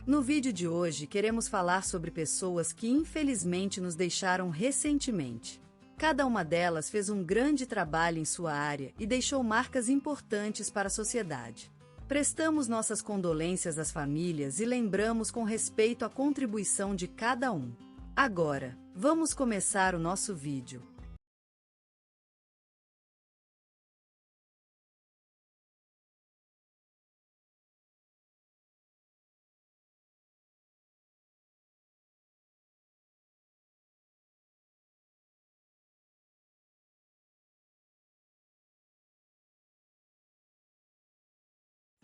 No vídeo de hoje queremos falar sobre pessoas que infelizmente nos deixaram recentemente. Cada uma delas fez um grande trabalho em sua área e deixou marcas importantes para a sociedade. Prestamos nossas condolências às famílias e lembramos com respeito a contribuição de cada um. Agora, vamos começar o nosso vídeo.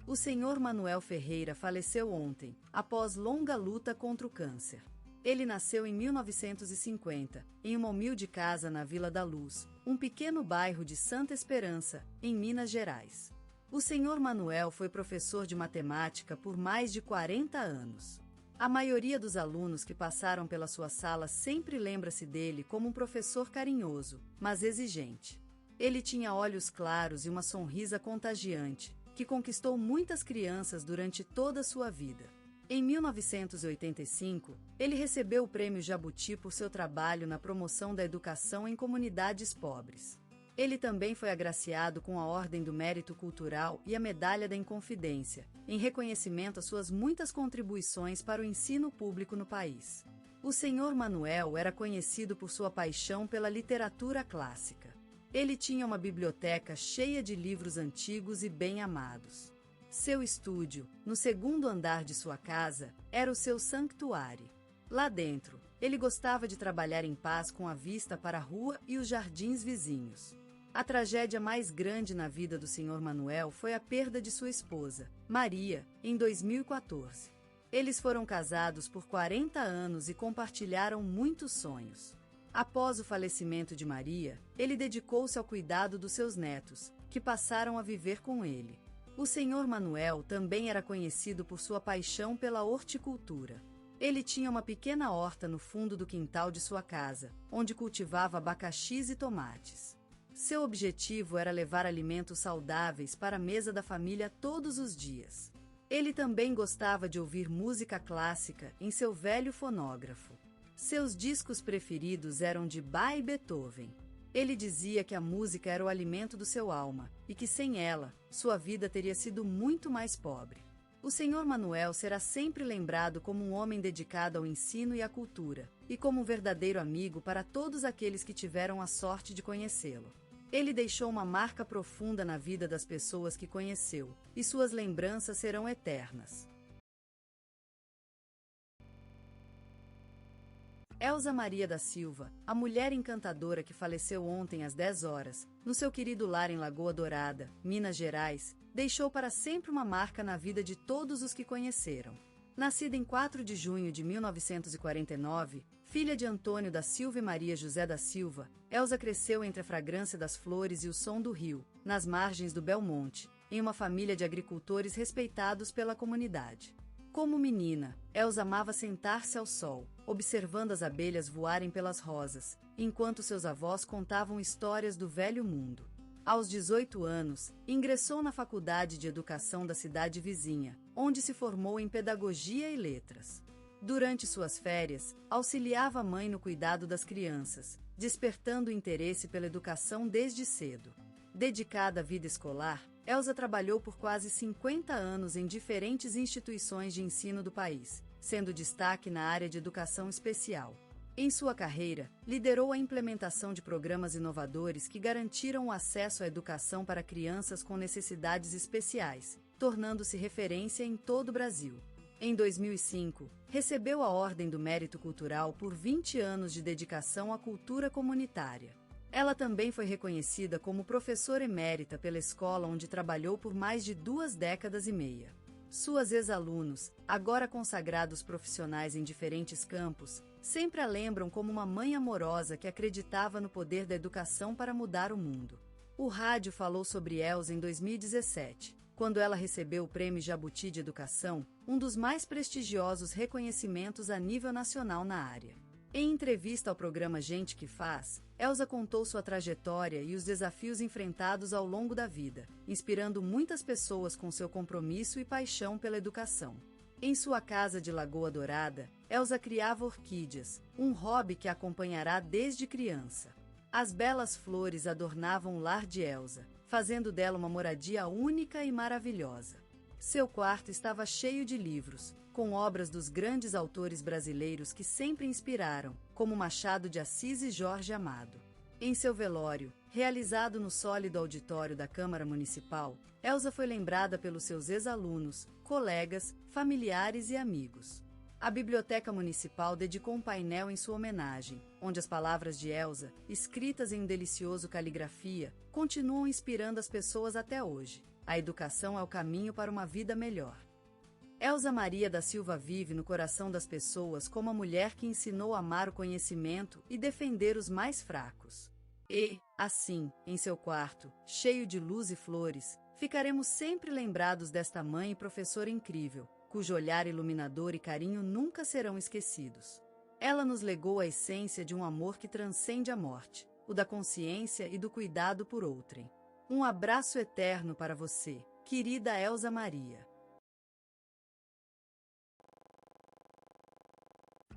O Sr. Manuel Ferreira faleceu ontem, após longa luta contra o câncer. Ele nasceu em 1950, em uma humilde casa na Vila da Luz, um pequeno bairro de Santa Esperança, em Minas Gerais. O Sr. Manuel foi professor de matemática por mais de 40 anos. A maioria dos alunos que passaram pela sua sala sempre lembra-se dele como um professor carinhoso, mas exigente. Ele tinha olhos claros e uma sorriso contagiante, que conquistou muitas crianças durante toda a sua vida. Em 1985, ele recebeu o Prêmio Jabuti por seu trabalho na promoção da educação em comunidades pobres. Ele também foi agraciado com a Ordem do Mérito Cultural e a Medalha da Inconfidência, em reconhecimento às suas muitas contribuições para o ensino público no país. O Sr. Manuel era conhecido por sua paixão pela literatura clássica. Ele tinha uma biblioteca cheia de livros antigos e bem amados. Seu estúdio, no segundo andar de sua casa, era o seu santuário. Lá dentro, ele gostava de trabalhar em paz com a vista para a rua e os jardins vizinhos. A tragédia mais grande na vida do Sr. Manuel foi a perda de sua esposa, Maria, em 2014. Eles foram casados por 40 anos e compartilharam muitos sonhos. Após o falecimento de Maria, ele dedicou-se ao cuidado dos seus netos, que passaram a viver com ele. O Sr. Manuel também era conhecido por sua paixão pela horticultura. Ele tinha uma pequena horta no fundo do quintal de sua casa, onde cultivava abacaxis e tomates. Seu objetivo era levar alimentos saudáveis para a mesa da família todos os dias. Ele também gostava de ouvir música clássica em seu velho fonógrafo. Seus discos preferidos eram de Bach e Beethoven. Ele dizia que a música era o alimento do seu alma e que sem ela, sua vida teria sido muito mais pobre. O Sr. Manuel será sempre lembrado como um homem dedicado ao ensino e à cultura, e como um verdadeiro amigo para todos aqueles que tiveram a sorte de conhecê-lo. Ele deixou uma marca profunda na vida das pessoas que conheceu, e suas lembranças serão eternas. Elza Maria da Silva, a mulher encantadora que faleceu ontem às 10 horas, no seu querido lar em Lagoa Dourada, Minas Gerais, deixou para sempre uma marca na vida de todos os que conheceram. Nascida em 4 de junho de 1949, filha de Antônio da Silva e Maria José da Silva, Elza cresceu entre a fragrância das flores e o som do rio, nas margens do Belmonte, em uma família de agricultores respeitados pela comunidade. Como menina, Elza amava sentar-se ao sol, observando as abelhas voarem pelas rosas, enquanto seus avós contavam histórias do velho mundo. Aos 18 anos, ingressou na Faculdade de Educação da cidade vizinha, onde se formou em Pedagogia e Letras. Durante suas férias, auxiliava a mãe no cuidado das crianças, despertando o interesse pela educação desde cedo. Dedicada à vida escolar, Elza trabalhou por quase 50 anos em diferentes instituições de ensino do país, sendo destaque na área de educação especial. Em sua carreira, liderou a implementação de programas inovadores que garantiram o acesso à educação para crianças com necessidades especiais, tornando-se referência em todo o Brasil. Em 2005, recebeu a Ordem do Mérito Cultural por 20 anos de dedicação à cultura comunitária. Ela também foi reconhecida como professora emérita pela escola onde trabalhou por mais de 2 décadas e meia. Suas ex-alunos, agora consagrados profissionais em diferentes campos, sempre a lembram como uma mãe amorosa que acreditava no poder da educação para mudar o mundo. O rádio falou sobre Elza em 2017, quando ela recebeu o Prêmio Jabuti de Educação, um dos mais prestigiosos reconhecimentos a nível nacional na área. Em entrevista ao programa Gente que Faz, Elza contou sua trajetória e os desafios enfrentados ao longo da vida, inspirando muitas pessoas com seu compromisso e paixão pela educação. Em sua casa de Lagoa Dourada, Elsa criava orquídeas, um hobby que a acompanhará desde criança. As belas flores adornavam o lar de Elsa, fazendo dela uma moradia única e maravilhosa. Seu quarto estava cheio de livros, com obras dos grandes autores brasileiros que sempre inspiraram, como Machado de Assis e Jorge Amado. Em seu velório, realizado no sólido auditório da Câmara Municipal, Elsa foi lembrada pelos seus ex-alunos, colegas, familiares e amigos. A Biblioteca Municipal dedicou um painel em sua homenagem, onde as palavras de Elsa, escritas em um delicioso caligrafia, continuam inspirando as pessoas até hoje. A educação é o caminho para uma vida melhor. Elsa Maria da Silva vive no coração das pessoas como a mulher que ensinou a amar o conhecimento e defender os mais fracos. E, assim, em seu quarto, cheio de luz e flores, ficaremos sempre lembrados desta mãe e professora incrível, cujo olhar iluminador e carinho nunca serão esquecidos. Ela nos legou a essência de um amor que transcende a morte, o da consciência e do cuidado por outrem. Um abraço eterno para você, querida Elsa Maria.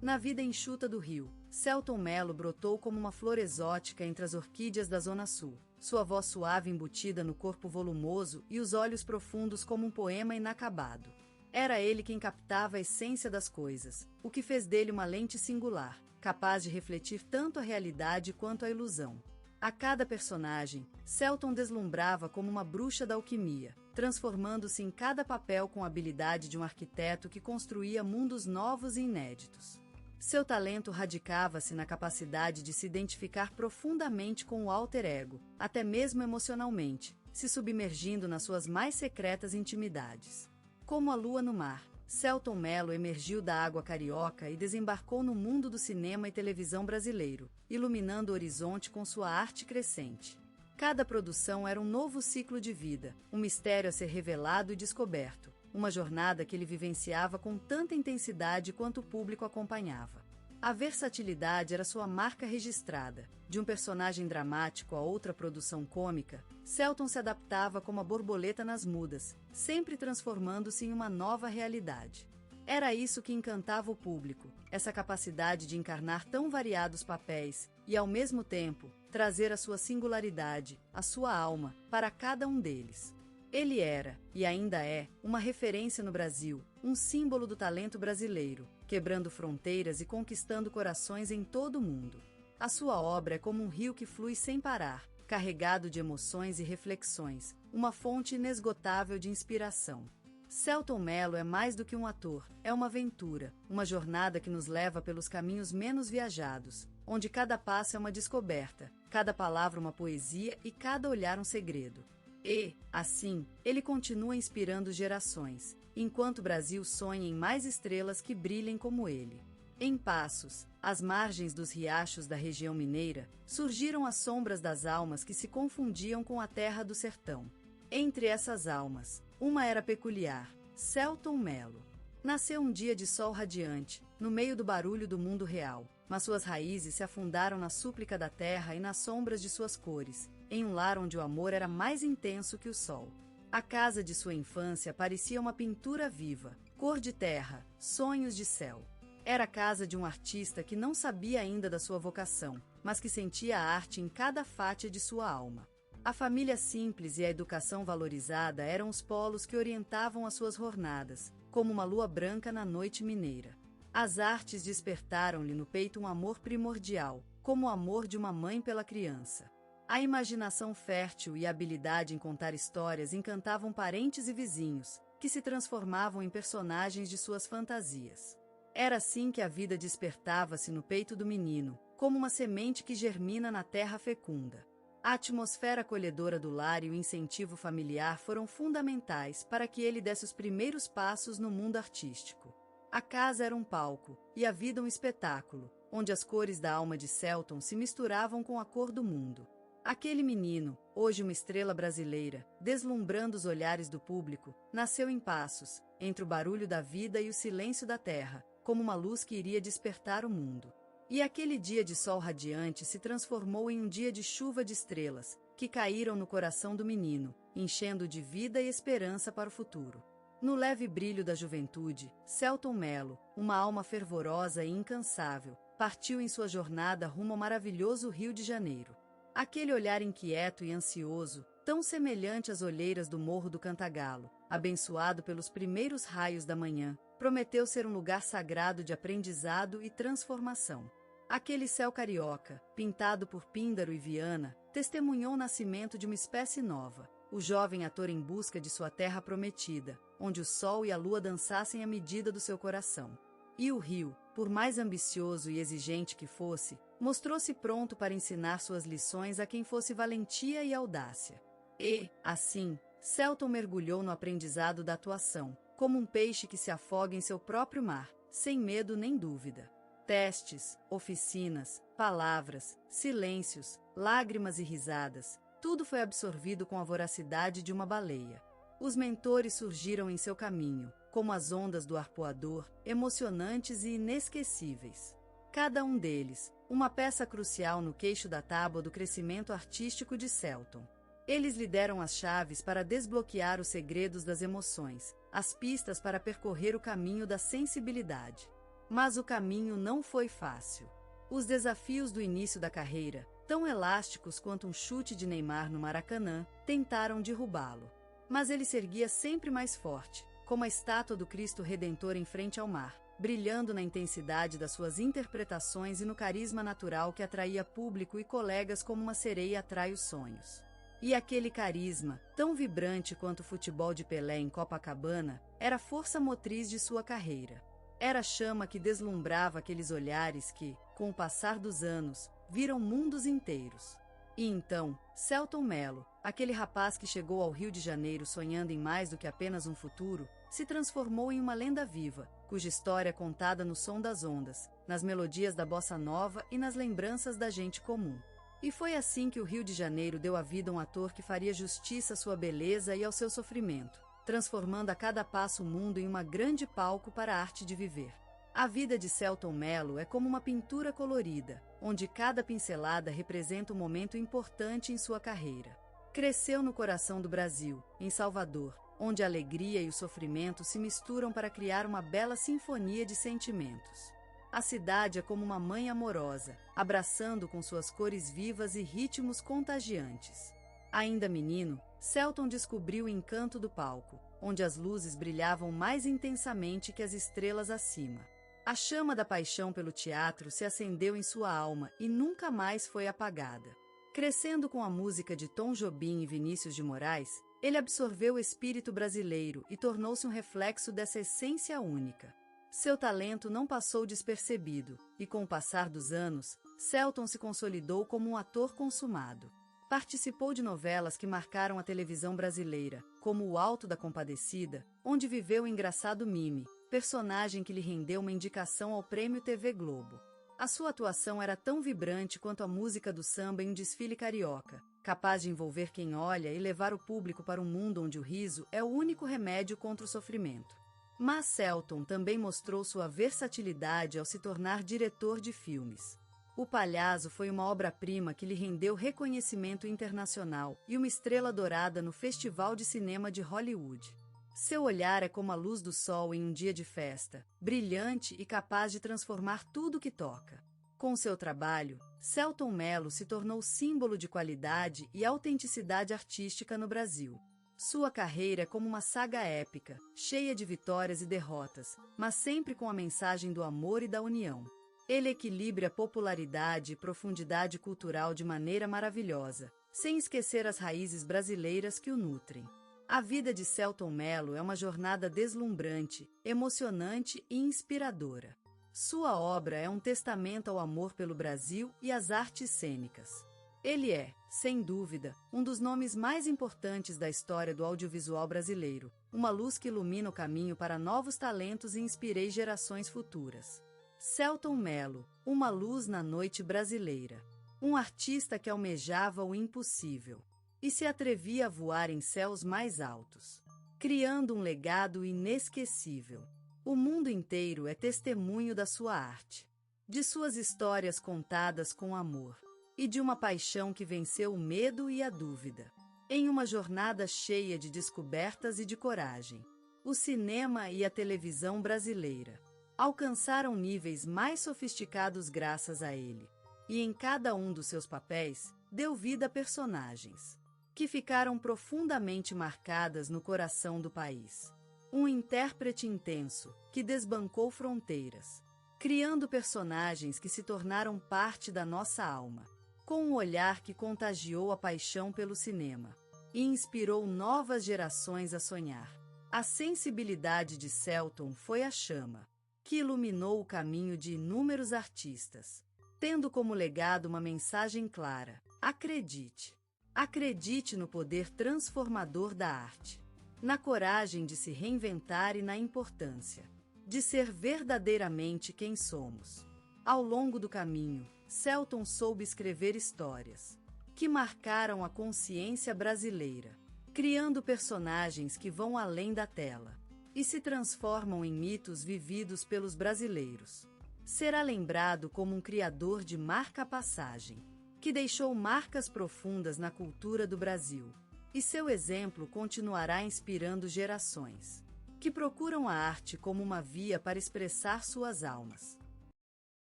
Na vida enxuta do rio, Selton Mello brotou como uma flor exótica entre as orquídeas da Zona Sul, sua voz suave embutida no corpo volumoso e os olhos profundos como um poema inacabado. Era ele quem captava a essência das coisas, o que fez dele uma lente singular, capaz de refletir tanto a realidade quanto a ilusão. A cada personagem, Selton deslumbrava como uma bruxa da alquimia, transformando-se em cada papel com a habilidade de um arquiteto que construía mundos novos e inéditos. Seu talento radicava-se na capacidade de se identificar profundamente com o alter ego, até mesmo emocionalmente, se submergindo nas suas mais secretas intimidades. Como a lua no mar, Selton Mello emergiu da água carioca e desembarcou no mundo do cinema e televisão brasileiro, iluminando o horizonte com sua arte crescente. Cada produção era um novo ciclo de vida, um mistério a ser revelado e descoberto, uma jornada que ele vivenciava com tanta intensidade quanto o público acompanhava. A versatilidade era sua marca registrada. De um personagem dramático a outra produção cômica, Selton se adaptava como a borboleta nas mudas, sempre transformando-se em uma nova realidade. Era isso que encantava o público, essa capacidade de encarnar tão variados papéis e, ao mesmo tempo, trazer a sua singularidade, a sua alma, para cada um deles. Ele era, e ainda é, uma referência no Brasil, um símbolo do talento brasileiro, quebrando fronteiras e conquistando corações em todo o mundo. A sua obra é como um rio que flui sem parar, carregado de emoções e reflexões, uma fonte inesgotável de inspiração. Selton Mello é mais do que um ator, é uma aventura, uma jornada que nos leva pelos caminhos menos viajados, onde cada passo é uma descoberta, cada palavra uma poesia e cada olhar um segredo. E, assim, ele continua inspirando gerações, enquanto o Brasil sonha em mais estrelas que brilhem como ele. Em Passos, às margens dos riachos da região mineira, surgiram as sombras das almas que se confundiam com a terra do sertão. Entre essas almas, uma era peculiar, Selton Mello. Nasceu um dia de sol radiante, no meio do barulho do mundo real, mas suas raízes se afundaram na súplica da terra e nas sombras de suas cores, em um lar onde o amor era mais intenso que o sol. A casa de sua infância parecia uma pintura viva, cor de terra, sonhos de céu. Era a casa de um artista que não sabia ainda da sua vocação, mas que sentia a arte em cada fátia de sua alma. A família simples e a educação valorizada eram os polos que orientavam as suas jornadas, como uma lua branca na noite mineira. As artes despertaram-lhe no peito um amor primordial, como o amor de uma mãe pela criança. A imaginação fértil e a habilidade em contar histórias encantavam parentes e vizinhos, que se transformavam em personagens de suas fantasias. Era assim que a vida despertava-se no peito do menino, como uma semente que germina na terra fecunda. A atmosfera acolhedora do lar e o incentivo familiar foram fundamentais para que ele desse os primeiros passos no mundo artístico. A casa era um palco, e a vida um espetáculo, onde as cores da alma de Selton se misturavam com a cor do mundo. Aquele menino, hoje uma estrela brasileira, deslumbrando os olhares do público, nasceu em Passos, entre o barulho da vida e o silêncio da terra, como uma luz que iria despertar o mundo. E aquele dia de sol radiante se transformou em um dia de chuva de estrelas, que caíram no coração do menino, enchendo-o de vida e esperança para o futuro. No leve brilho da juventude, Selton Mello, uma alma fervorosa e incansável, partiu em sua jornada rumo ao maravilhoso Rio de Janeiro. Aquele olhar inquieto e ansioso, tão semelhante às olheiras do Morro do Cantagalo, abençoado pelos primeiros raios da manhã, prometeu ser um lugar sagrado de aprendizado e transformação. Aquele céu carioca, pintado por Píndaro e Viana, testemunhou o nascimento de uma espécie nova, o jovem ator em busca de sua terra prometida, onde o sol e a lua dançassem à medida do seu coração. E o Rio, por mais ambicioso e exigente que fosse, mostrou-se pronto para ensinar suas lições a quem fosse valentia e audácia. E, assim, Selton mergulhou no aprendizado da atuação, como um peixe que se afoga em seu próprio mar, sem medo nem dúvida. Testes, oficinas, palavras, silêncios, lágrimas e risadas, tudo foi absorvido com a voracidade de uma baleia. Os mentores surgiram em seu caminho, como as ondas do arpoador, emocionantes e inesquecíveis. Cada um deles, uma peça crucial no queixo da tábua do crescimento artístico de Selton. Eles lhe deram as chaves para desbloquear os segredos das emoções, as pistas para percorrer o caminho da sensibilidade. Mas o caminho não foi fácil. Os desafios do início da carreira, tão elásticos quanto um chute de Neymar no Maracanã, tentaram derrubá-lo. Mas ele se erguia sempre mais forte, como a estátua do Cristo Redentor em frente ao mar, brilhando na intensidade das suas interpretações e no carisma natural que atraía público e colegas como uma sereia atrai os sonhos. E aquele carisma, tão vibrante quanto o futebol de Pelé em Copacabana, era a força motriz de sua carreira. Era a chama que deslumbrava aqueles olhares que, com o passar dos anos, viram mundos inteiros. E então, Selton Mello, aquele rapaz que chegou ao Rio de Janeiro sonhando em mais do que apenas um futuro, se transformou em uma lenda viva, cuja história é contada no som das ondas, nas melodias da bossa nova e nas lembranças da gente comum. E foi assim que o Rio de Janeiro deu a vida a um ator que faria justiça à sua beleza e ao seu sofrimento, transformando a cada passo o mundo em uma grande palco para a arte de viver. A vida de Selton Mello é como uma pintura colorida, onde cada pincelada representa um momento importante em sua carreira. Cresceu no coração do Brasil, em Salvador, onde a alegria e o sofrimento se misturam para criar uma bela sinfonia de sentimentos. A cidade é como uma mãe amorosa, abraçando com suas cores vivas e ritmos contagiantes. Ainda menino, Selton descobriu o encanto do palco, onde as luzes brilhavam mais intensamente que as estrelas acima. A chama da paixão pelo teatro se acendeu em sua alma e nunca mais foi apagada. Crescendo com a música de Tom Jobim e Vinícius de Moraes, ele absorveu o espírito brasileiro e tornou-se um reflexo dessa essência única. Seu talento não passou despercebido, e com o passar dos anos, Selton se consolidou como um ator consumado. Participou de novelas que marcaram a televisão brasileira, como O Alto da Compadecida, onde viveu o engraçado Mime, personagem que lhe rendeu uma indicação ao Prêmio TV Globo. A sua atuação era tão vibrante quanto a música do samba em um desfile carioca, capaz de envolver quem olha e levar o público para um mundo onde o riso é o único remédio contra o sofrimento. Mas Selton também mostrou sua versatilidade ao se tornar diretor de filmes. O Palhaço foi uma obra-prima que lhe rendeu reconhecimento internacional e uma estrela dourada no Festival de Cinema de Hollywood. Seu olhar é como a luz do sol em um dia de festa, brilhante e capaz de transformar tudo que toca. Com seu trabalho, Selton Mello se tornou símbolo de qualidade e autenticidade artística no Brasil. Sua carreira é como uma saga épica, cheia de vitórias e derrotas, mas sempre com a mensagem do amor e da união. Ele equilibra popularidade e profundidade cultural de maneira maravilhosa, sem esquecer as raízes brasileiras que o nutrem. A vida de Selton Mello é uma jornada deslumbrante, emocionante e inspiradora. Sua obra é um testamento ao amor pelo Brasil e às artes cênicas. Ele é, sem dúvida, um dos nomes mais importantes da história do audiovisual brasileiro, uma luz que ilumina o caminho para novos talentos e inspirei gerações futuras. Selton Mello, uma luz na noite brasileira. Um artista que almejava o impossível e se atrevia a voar em céus mais altos, criando um legado inesquecível. O mundo inteiro é testemunho da sua arte, de suas histórias contadas com amor e de uma paixão que venceu o medo e a dúvida, em uma jornada cheia de descobertas e de coragem. O cinema e a televisão brasileira alcançaram níveis mais sofisticados graças a ele, e em cada um dos seus papéis deu vida a personagens que ficaram profundamente marcadas no coração do país. Um intérprete intenso que desbancou fronteiras, criando personagens que se tornaram parte da nossa alma, com um olhar que contagiou a paixão pelo cinema e inspirou novas gerações a sonhar. A sensibilidade de Selton foi a chama que iluminou o caminho de inúmeros artistas, tendo como legado uma mensagem clara: acredite. Acredite no poder transformador da arte, na coragem de se reinventar e na importância de ser verdadeiramente quem somos. Ao longo do caminho, Selton soube escrever histórias que marcaram a consciência brasileira, criando personagens que vão além da tela e se transformam em mitos vividos pelos brasileiros. Será lembrado como um criador de marca-passagem, que deixou marcas profundas na cultura do Brasil, e seu exemplo continuará inspirando gerações que procuram a arte como uma via para expressar suas almas.